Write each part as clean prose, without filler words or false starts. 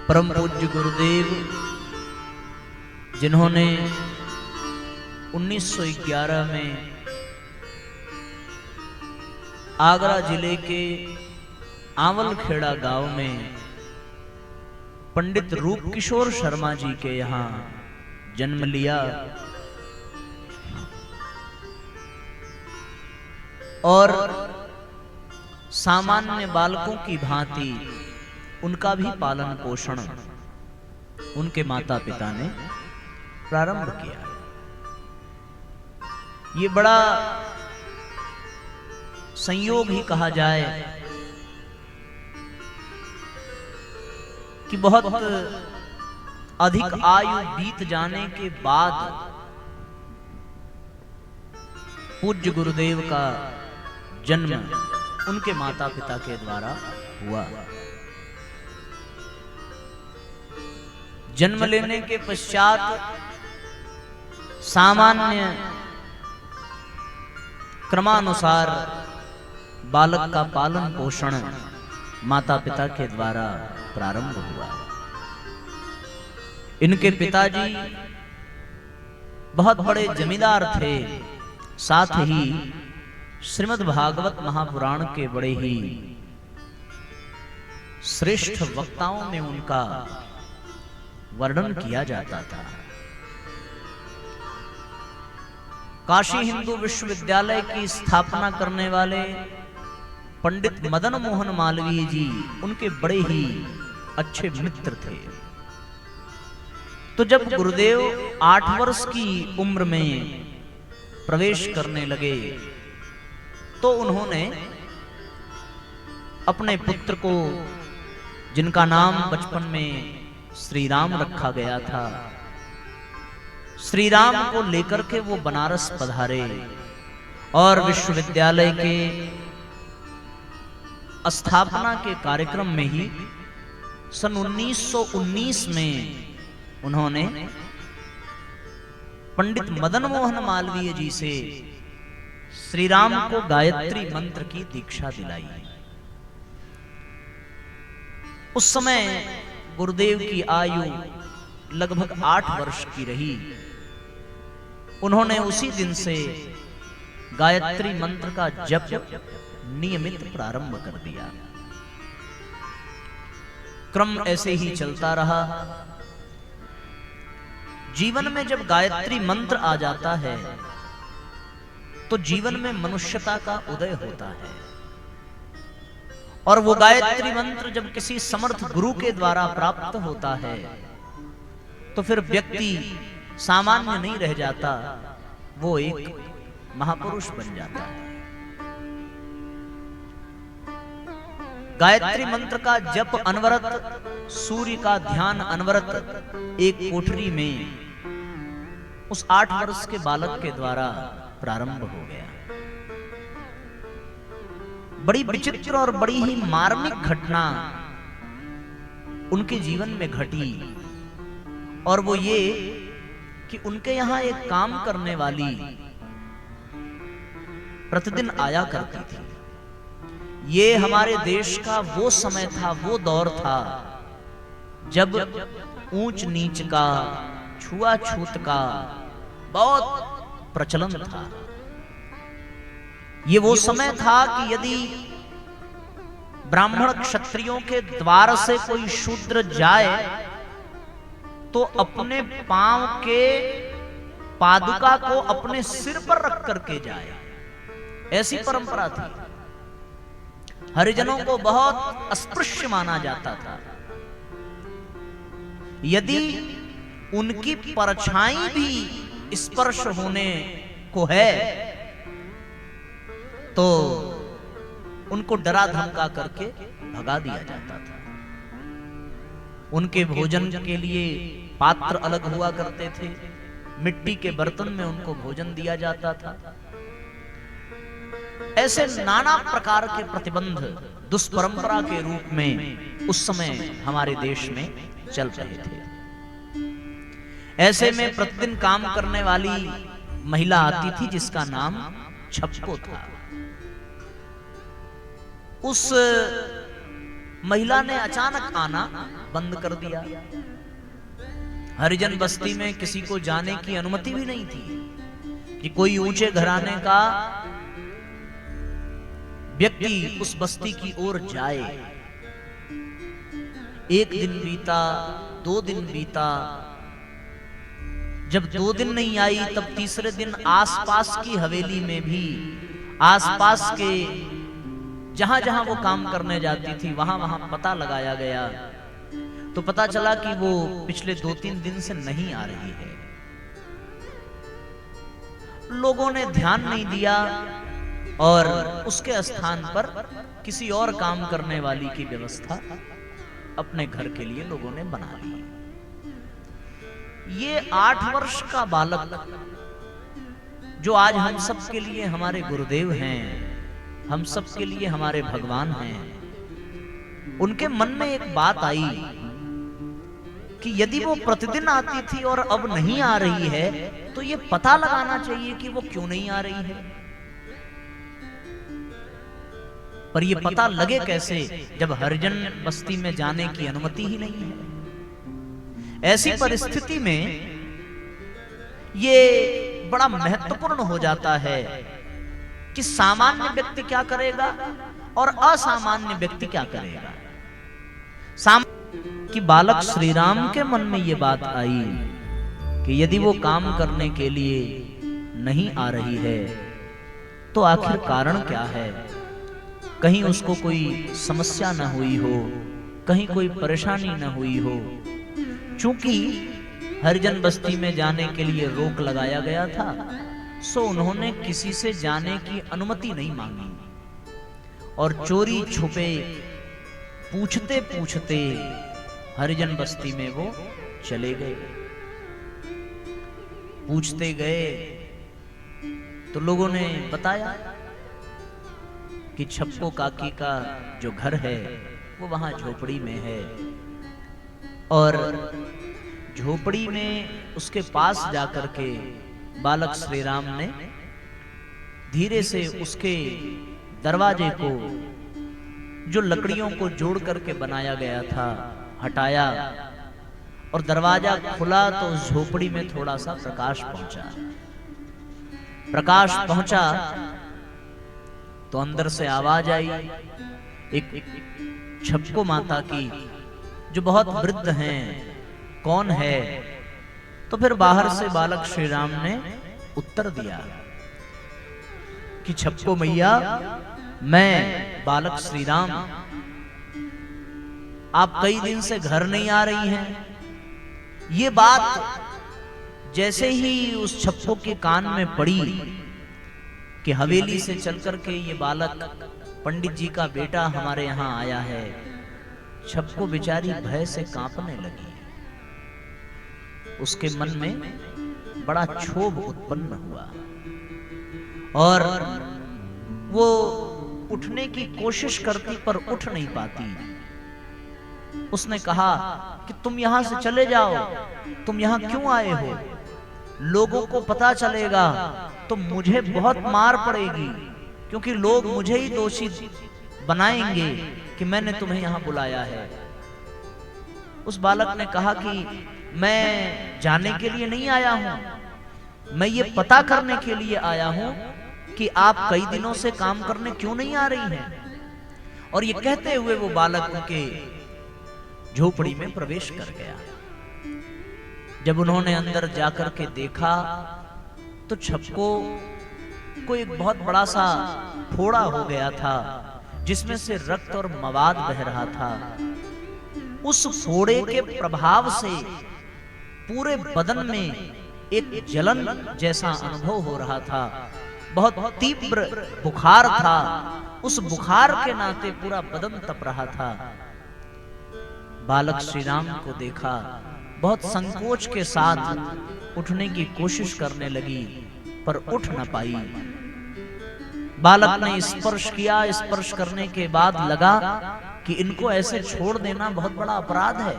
परम पूज्य गुरुदेव जिन्होंने 1911 में आगरा जिले के आंवलखेड़ा गांव में पंडित रूपकिशोर शर्मा जी के यहाँ जन्म लिया और सामान्य बालकों की भांति उनका भी पालन पोषण उनके माता पिता ने प्रारंभ किया। ये बड़ा संयोग ही कहा जाए कि बहुत अधिक आयु बीत जाने के बाद पूज्य गुरुदेव का जन्म उनके माता पिता के द्वारा हुआ। जन्म लेने के पश्चात सामान्य क्रमानुसार बालक का पालन पोषण माता पिता के द्वारा प्रारंभ हुआ। इनके पिताजी बहुत बड़े जमींदार थे, साथ ही श्रीमद् भागवत महापुराण के बड़े ही श्रेष्ठ वक्ताओं में उनका वर्णन किया जाता था। काशी हिंदू विश्वविद्यालय की स्थापना करने वाले पंडित मदन मोहन मालवीय जी उनके बड़े ही अच्छे मित्र थे। तो जब गुरुदेव 8 वर्ष की उम्र में प्रवेश करने लगे तो उन्होंने अपने पुत्र को, जिनका नाम बचपन में श्री राम रखा गया था, श्री राम को लेकर के वो बनारस पधारे और विश्वविद्यालय के स्थापना के कार्यक्रम में ही सन 1919 में उन्होंने पंडित मदन मोहन मालवीय जी से श्री राम को गायत्री मंत्र की दीक्षा दिलाई। उस समय गुरुदेव की आयु लगभग 8 वर्ष की रही। उन्होंने उसी दिन से गायत्री मंत्र का जप नियमित प्रारंभ कर दिया। क्रम ऐसे ही चलता रहा। जीवन में जब गायत्री मंत्र आ जाता है तो जीवन में मनुष्यता का उदय होता है, और वो गायत्री मंत्र जब किसी समर्थ गुरु के द्वारा प्राप्त होता है तो फिर व्यक्ति सामान्य नहीं रह जाता, वो एक महापुरुष बन जाता है। गायत्री मंत्र का जप अनवरत, सूर्य का ध्यान अनवरत एक कोठरी में उस 8 वर्ष के बालक के द्वारा प्रारंभ हो गया। बड़ी विचित्र और बड़ी ही मार्मिक घटना उनके जीवन में घटी, और वो ये कि उनके यहां एक काम करने वाली प्रतिदिन आया करती थी। ये हमारे देश का वो समय था, वो दौर था जब ऊंच नीच का, छुआछूत का बहुत प्रचलन था। ये वो समय था कि यदि ब्राह्मण क्षत्रियों के द्वार से कोई शूद्र जाए तो अपने पांव के पादुका को अपने सिर पर रख करके जाए, ऐसी परंपरा थी। हरिजनों को बहुत अस्पृश्य माना जाता था। यदि उनकी परछाई भी स्पर्श होने को है तो उनको डरा धमका करके भगा दिया जाता था। उनके भोजन के लिए पात्र अलग हुआ करते थे, मिट्टी के बर्तन में उनको भोजन दिया जाता था। ऐसे नाना प्रकार के प्रतिबंध दुष्परंपरा के रूप में उस समय हमारे देश में चल रहे थे। ऐसे में प्रतिदिन काम करने वाली महिला आती थी जिसका नाम छप्पो था। उस महिला ने अचानक आना बंद कर दिया। हरिजन बस्ती में किसी को जाने की अनुमति भी नहीं थी कि कोई ऊंचे घराने का व्यक्ति उस बस्ती की ओर जाए। एक दिन बीता, 2 दिन बीता, जब 2 दिन नहीं आई तब तीसरे दिन आसपास की हवेली में भी, आसपास के जहां जहां वो काम करने जाती थी वहां वहां पता लगाया गया, तो पता चला कि वो पिछले 2-3 दिन से नहीं आ रही है। लोगों ने ध्यान नहीं दिया और उसके स्थान पर किसी और काम करने वाली की व्यवस्था अपने घर के लिए लोगों ने बना ली। ये 8 वर्ष का बालक जो आज हम सब के लिए हमारे गुरुदेव हैं, हम सब के लिए हमारे भगवान हैं, उनके मन में एक बात आई कि यदि वो प्रतिदिन आती थी और अब नहीं आ रही है तो ये पता लगाना चाहिए कि वो क्यों नहीं आ रही है। पर ये पता लगे कैसे जब हरिजन बस्ती में जाने की अनुमति ही नहीं है। ऐसी परिस्थिति में ये बड़ा महत्वपूर्ण हो जाता है कि सामान्य व्यक्ति क्या करेगा और असामान्य व्यक्ति क्या करेगा। कि बालक श्री राम के मन में ये बात आई कि यदि वो काम करने के लिए नहीं आ रही है तो आखिर कारण क्या है। कहीं उसको कोई समस्या न हुई हो, कहीं कोई परेशानी न हुई हो। चूंकि हरिजन बस्ती में जाने के लिए रोक लगाया गया था, सो उन्होंने किसी से जाने की अनुमति नहीं मांगी और चोरी छुपे पूछते पूछते हरिजन बस्ती में वो चले गए। पूछते गए तो लोगों ने बताया कि छप्पो काकी का जो घर है वो वहां झोपड़ी में है और झोपड़ी में उसके पास जाकर के बालक श्री राम ने धीरे से उसके दरवाजे को, जो लकड़ियों को जोड़ करके बनाया गया था, हटाया और दरवाजा खुला तो उस झोपड़ी में थोड़ा सा प्रकाश पहुंचा। प्रकाश पहुंचा तो अंदर से आवाज आई एक छप्पो माता की, जो बहुत वृद्ध हैं, कौन है। तो फिर बाहर से बालक श्री राम ने उत्तर दिया कि छप्पो मैया, मैं बालक श्री राम, आप कई दिन से घर नहीं आ रही हैं। ये बात जैसे ही उस छप्पो के कान में पड़ी कि हवेली से चल करके ये बालक पंडित जी का बेटा हमारे यहाँ आया है, छप्पो बेचारी भय से कांपने लगी। उसके मन में बड़ा क्षोभ उत्पन्न हुआ और वो उठने की कोशिश करती पर उठ नहीं पाती। उसने कहा कि तुम यहां से चले जाओ, तुम यहां क्यों आए हो? लोगों को पता चलेगा तो मुझे बहुत मार पड़ेगी, क्योंकि लोग मुझे ही दोषी बनाएंगे कि मैंने तुम्हें यहां बुलाया है। उस बालक ने कहा कि मैं जाने के लिए नहीं आया हूं, मैं ये पता करने के लिए आया हूं कि आप कई दिनों से काम करने क्यों नहीं आ रही हैं। और ये कहते हुए वो बालक उनके झोपड़ी में प्रवेश कर गया। जब उन्होंने अंदर जाकर के देखा तो छप्पो को एक बहुत बड़ा सा फोड़ा हो गया था, जिसमें से रक्त और मवाद बह रहा था। उस फोड़े के प्रभाव से पूरे बदन में एक जलन जैसा अनुभव हो रहा था, बहुत तीव्र बुखार था। उस बुखार के नाते पूरा बदन तप रहा था। बालक श्री राम को देखा, बहुत संकोच के साथ उठने की कोशिश करने लगी पर उठ न पाई। बालक ने स्पर्श किया, स्पर्श करने के बाद लगा कि इनको ऐसे छोड़ देना बहुत बड़ा अपराध है।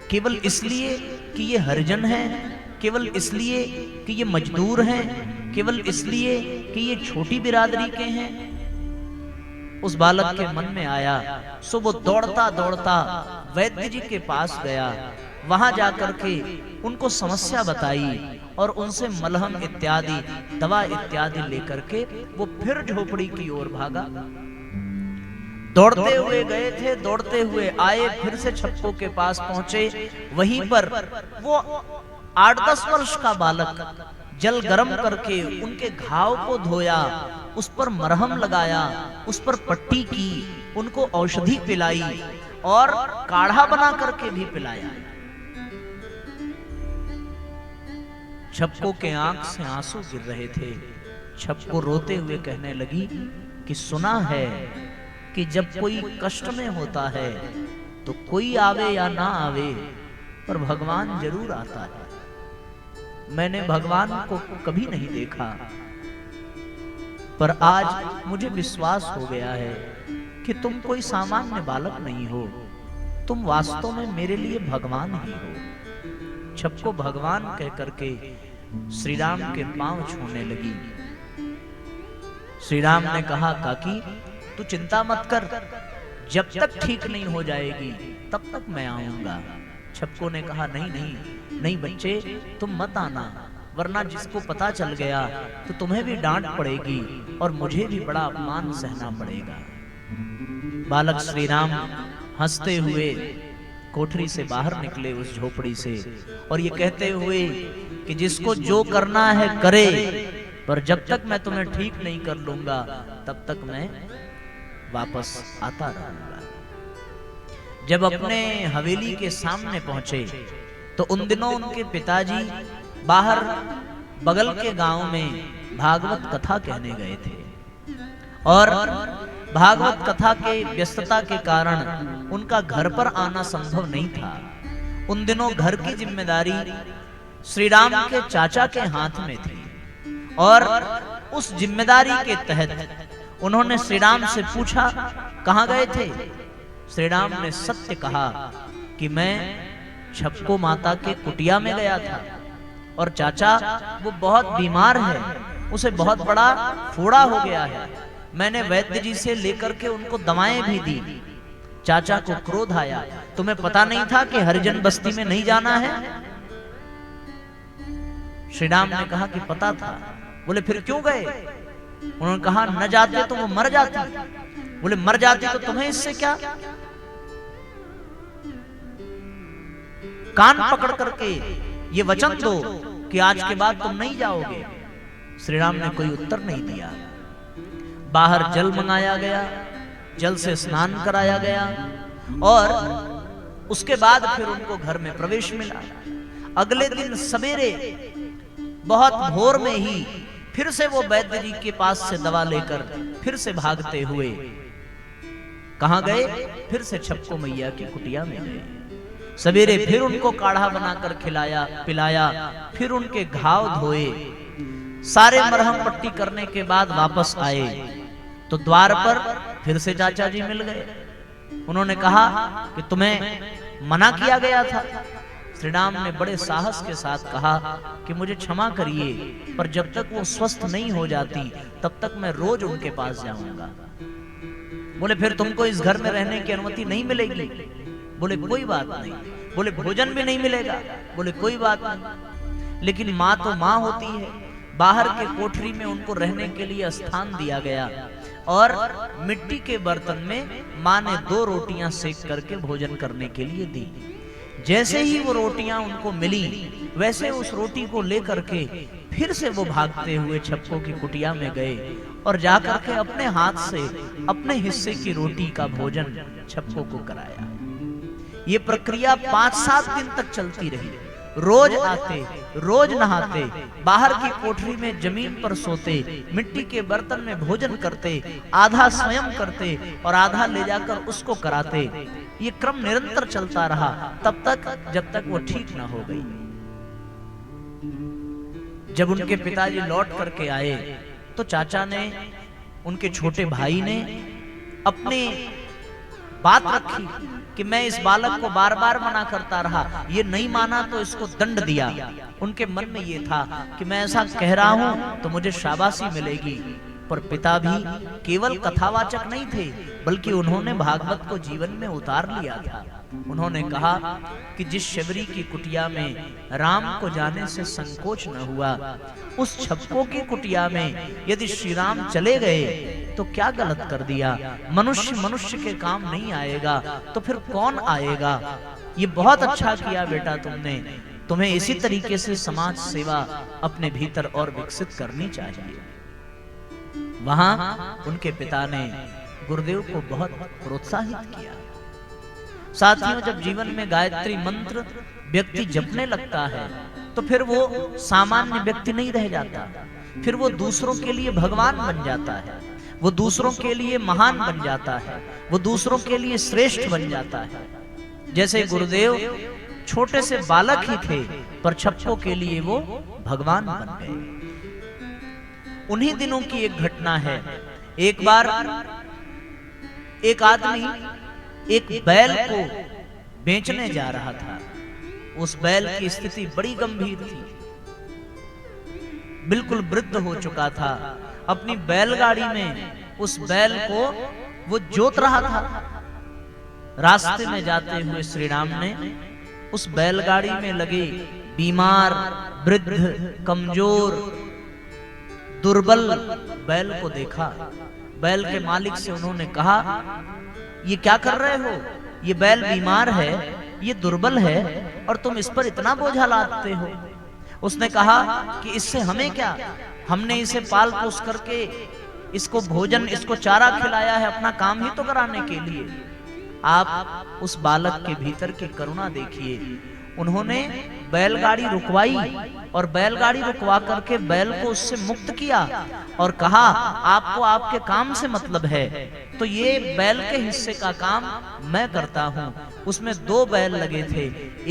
केवल इसलिए कि ये हरिजन हैं, केवल इसलिए कि ये मजदूर हैं, केवल इसलिए कि ये छोटी बिरादरी के हैं। उस बालक के मन में आया, सो वो दौड़ता दौड़ता वैद्य जी के पास गया। वहां जाकर के उनको समस्या बताई और उनसे मलहम इत्यादि दवा इत्यादि लेकर के वो फिर झोपड़ी की ओर भागा। दौड़ते हुए गए थे, दौड़ते हुए आए, फिर से छप्पो के पास पहुंचे। वहीं पर वो 8-10 वर्ष का बालक जल गर्म करके उनके घाव को धोया, उस पर मरहम लगाया, उस पर पट्टी की, उनको औषधि पिलाई और काढ़ा बना करके भी पिलाया। छप्पो के आंख से आंसू गिर रहे थे। छप्पो रोते हुए कहने लगी कि सुना है कि जब कोई कष्ट में होता है तो कोई आवे या ना आवे पर भगवान जरूर आता है। मैंने भगवान को कभी नहीं देखा, पर आज मुझे विश्वास हो गया है कि तुम कोई सामान्य बालक नहीं हो, तुम वास्तव में मेरे लिए भगवान ही हो। छप्पो भगवान कह करके श्री राम के पांव छूने लगी। श्री राम ने कहा, काकी तू चिंता मत कर, जब तक ठीक नहीं हो जाएगी तब तक मैं आऊंगा। छप्पो ने कहा, नहीं नहीं नहीं बच्चे, तुम मत आना, वरना जिसको पता चल गया तो तुम्हें भी डांट पड़ेगी और मुझे भी बड़ा अपमान सहना पड़ेगा। बालक श्री राम हंसते हुए कोठरी से बाहर निकले उस झोपड़ी से, और ये कहते हुए कि जिसको जो करना है करे, पर जब तक मैं तुम्हें ठीक नहीं कर लूंगा तब तक मैं वापस आता रहूंगा। जब अपने हवेली के सामने पहुंचे तो उन दिनों उनके पिताजी बाहर बगल के गांव में भागवत कथा कहने गए थे, और भागवत कथा के व्यस्तता के कारण उनका घर पर आना संभव नहीं था। उन दिनों घर की जिम्मेदारी श्री राम के चाचा के हाथ में थी, और उस जिम्मेदारी के तहत उन्होंने श्री राम से पूछा, कहां गए थे? श्री राम ने सत्य कहा कि मैं छप्पो माता के कुटिया में गया था, और चाचा वो बहुत बीमार है, उसे बहुत बड़ा फोड़ा हो गया है। मैंने वैद्य जी से लेकर के उनको दवाएं भी दी। चाचा को क्रोध आया, तुम्हें पता नहीं था कि हरिजन बस्ती में नहीं जाना है? श्री राम ने कहा कि पता था। बोले फिर क्यों गए? उन्होंने कहा न जाते तो वो मर जाती। बोले मर जाती तो तुम्हें इससे क्या? कान पकड़ करके ये वचन दो कि आज के बाद तुम नहीं जाओगे। श्री राम ने कोई उत्तर नहीं दिया। बाहर जल मंगाया गया, जल से स्नान कराया गया, और उसके बाद फिर उनको घर में प्रवेश मिला। अगले दिन सवेरे बहुत भोर में ही फिर से वो वैद्य जी के पास से दवा लेकर फिर से भागते हुए कहां गए? फिर से छप्पो मैया की कुटिया में गए। सवेरे फिर उनको काढ़ा बनाकर खिलाया पिलाया, फिर उनके घाव धोए, सारे मरहम पट्टी करने के बाद वापस आए तो द्वार पर फिर से चाचा जी मिल गए। उन्होंने कहा कि तुम्हें मना किया गया था। श्री राम ने बड़े साहस के साथ कहा कि मुझे क्षमा करिए, पर जब तक वो स्वस्थ नहीं हो जाती तब तक मैं रोज उनके पास जाऊंगा। बोले फिर तुमको इस घर में रहने की अनुमति नहीं मिलेगी? बोले कोई बात नहीं। बोले भोजन भी नहीं मिलेगा? बोले कोई बात नहीं। लेकिन माँ तो माँ होती है। बाहर के कोठरी में उनको रहने के लिए स्थान दिया गया, और मिट्टी के बर्तन में माँ ने 2 रोटियां सेक करके भोजन करने के लिए दी। जैसे ही वो रोटियां उनको मिली, वैसे उस रोटी को लेकर के फिर से वो भागते हुए छप्पो की कुटिया में गए और जाकर के अपने हाथ से अपने हिस्से की रोटी का भोजन छप्पो को कराया। ये प्रक्रिया 5-7 दिन तक चलती रही। रोज आते, रोज नहाते, बाहर की कोठरी में जमीन पर सोते, मिट्टी के बर्तन में भोजन करते, आधा स्वयं करते और आधा ले जाकर उसको कराते। ये क्रम निरंतर चलता रहा तब तक जब तक वो ठीक ना हो गई। जब उनके पिताजी लौट करके आए तो चाचा ने, उनके छोटे भाई ने अपनी बात रखी कि मैं इस बालक को बार बार मना करता रहा, ये नहीं माना तो इसको दंड दिया। उनके मन में ये था कि मैं ऐसा कह रहा हूं तो मुझे शाबाशी मिलेगी, पर पिता भी केवल कथावाचक नहीं थे, बल्कि उन्होंने भागवत को जीवन में उतार लिया था। उन्होंने कहा कि जिस शबरी की कुटिया में राम को जाने से संकोच न हुआ, उस छप्पो की कुटिया में यदि श्री राम चले गए तो क्या गलत कर दिया। मनुष्य मनुष्य के काम नहीं आएगा तो फिर कौन आएगा। ये बहुत अच्छा किया बेटा तुमने, तुम्हें इसी तरीके से समाज सेवा अपने भीतर और विकसित करनी चाहिए। वहां उनके पिता ने गुरुदेव को बहुत प्रोत्साहित किया। साथियों, जब जीवन में गायत्री मंत्र व्यक्ति जपने लगता है तो फिर वो सामान्य व्यक्ति नहीं रह जाता, फिर वो दूसरों के लिए भगवान बन जाता है, वो दूसरों के लिए महान बन जाता है, वो दूसरों के लिए श्रेष्ठ बन जाता है। जैसे गुरुदेव छोटे से बालक ही थे, पर छप्पो के लिए वो भगवान बन गए। उन्हीं दिनों की एक घटना है। एक बार एक आदमी एक बैल को बेचने जा रहा था। उस बैल की स्थिति बड़ी गंभीर थी, बिल्कुल वृद्ध हो चुका था। अपनी बैलगाड़ी में उस बैल को वो जोत रहा था। रास्ते में जाते हुए श्री राम ने उस बैलगाड़ी में लगे बीमार, वृद्ध, कमजोर, दुर्बल बैल को देखा। बैल के मालिक से उन्होंने कहा, ये क्या कर रहे हो? ये बैल बीमार है, ये दुर्बल है और तुम इस पर इतना बोझा लादते हो। उसने कहा कि इससे हमें क्या, हमने इसे पाल पोस करके इसको भोजन, इसको चारा खिलाया है अपना काम ही तो कराने के लिए। आप उस बालक के भीतर की करुणा देखिए। उन्होंने बैलगाड़ी रुकवाई और बैलगाड़ी रुकवा करके बैल को उससे मुक्त किया और कहा, आपको आपके काम से मतलब है तो ये बैल के हिस्से का काम मैं करता हूं। उसमें 2 बैल लगे थे।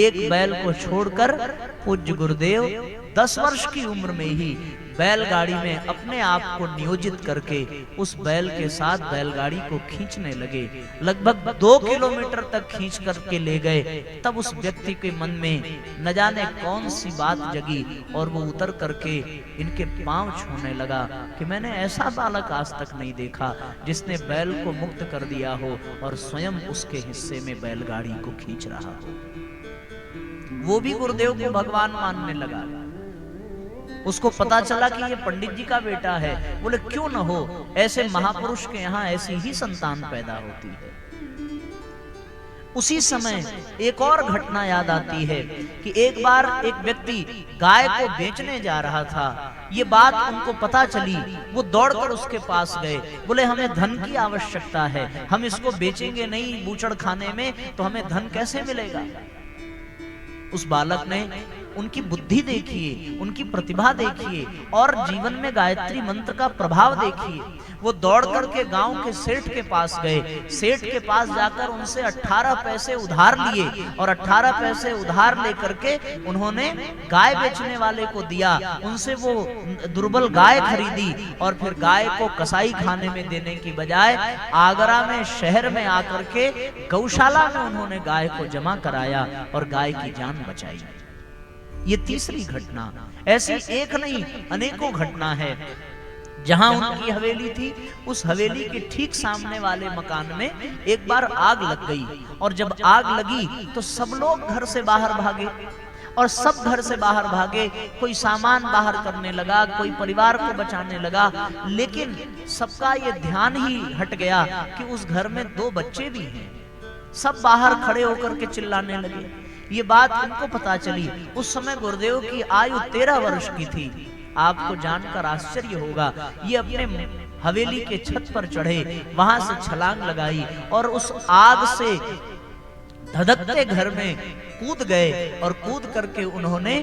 एक बैल को छोड़कर पूज्य गुरुदेव 10 वर्ष की उम्र में ही बैलगाड़ी में अपने आप को नियोजित करके उस बैल के साथ बैलगाड़ी को खींचने लगे। लगभग 2 किलोमीटर तक खींच करके ले गए। तब उस व्यक्ति के मन में न जाने कौन सी बात जगी और वो उतर करके इनके पांव छूने लगा कि मैंने ऐसा बालक आज तक नहीं देखा जिसने बैल को मुक्त कर दिया हो और स्वयं उसके हिस्से में बैलगाड़ी को खींच रहा हो। वो भी गुरुदेव को भगवान मानने लगा। उसको पता चला कि ये पंडित जी का बेटा है। बोले क्यों न हो, ऐसे महापुरुष के यहाँ ऐसी ही संतान पैदा होती है। उसी समय एक और घटना याद आती है कि एक बार एक व्यक्ति गाय को बेचने जा रहा था। ये बात उनको पता चली, वो दौड़कर उसके पास गए। बोले हमें धन की आवश्यकता है, हम इसको बेचेंगे नहीं बूचड़ खाने में तो हमें धन कैसे मिलेगा। उस बालक ने उनकी बुद्धि देखिए, उनकी प्रतिभा देखिए और जीवन में गायत्री मंत्र का प्रभाव देखिए। वो दौड़ करके गांव के सेठ के पास गए। सेठ के पास जाकर उनसे 18 पैसे उधार लिए और 18 पैसे उधार लेकर के उन्होंने गाय बेचने वाले को दिया। उनसे वो दुर्बल गाय खरीदी और फिर गाय को कसाई खाने में देने की बजाय आगरा में शहर में आकर के गौशाला में उन्होंने गाय को जमा कराया और गाय की जान बचाई। ये तीसरी घटना। ऐसी एक नहीं अनेकों घटना है। जहां उनकी हवेली थी, उस हवेली के ठीक सामने वाले मकान में एक बार आग लग गई और जब आग लगी तो सब लोग घर से बाहर भागे और सब घर से बाहर भागे। कोई सामान बाहर करने लगा, कोई परिवार को बचाने लगा, लेकिन सबका ये ध्यान ही हट गया कि उस घर में 2 बच्चे भी हैं। सब बाहर खड़े होकर के चिल्लाने लगे। ये बात उनको पता चली। उस समय गुरुदेव की आयु 13 वर्ष की थी। आपको जानकर आश्चर्य होगा, ये अपने हवेली के छत पर चढ़े, वहां से छलांग लगाई और उस आग से धधकते घर में कूद गए और कूद करके उन्होंने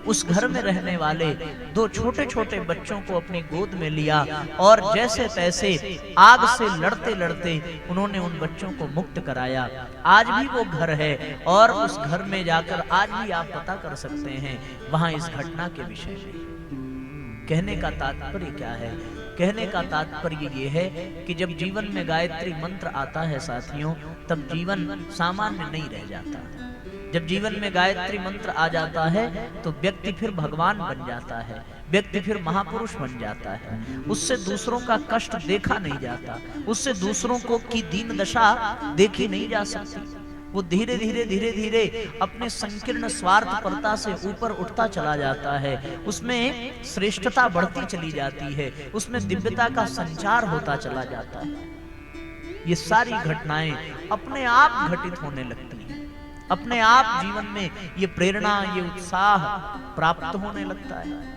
उस घर में रहने वाले 2 छोटे छोटे बच्चों को अपनी गोद में लिया और जैसे तैसे आग से लड़ते लड़ते उन्होंने उन बच्चों को मुक्त कराया। आज भी वो घर है और उस घर में जाकर आज भी आप पता कर सकते हैं वहां इस घटना के विषय में। कहने का तात्पर्य क्या है? कहने का तात्पर्य ये है कि जब जीवन में गायत्री मंत्र आता है साथियों, तब जीवन सामान्य नहीं रह जाता। जब जीवन में गायत्री मंत्र आ जाता है तो व्यक्ति फिर भगवान बन जाता है, व्यक्ति फिर महापुरुष बन जाता है। उससे दूसरों का कष्ट देखा नहीं जाता, उससे दूसरों को की दीन दशा देखी नहीं जा सकती। वो धीरे धीरे धीरे धीरे अपने संकीर्ण स्वार्थपरता से ऊपर उठता चला जाता है, उसमें श्रेष्ठता बढ़ती चली जाती है, उसमें दिव्यता का संचार होता चला जाता है। ये सारी घटनाएं अपने आप घटित होने लगती हैं, अपने आप जीवन में ये प्रेरणा, ये उत्साह प्राप्त होने लगता है।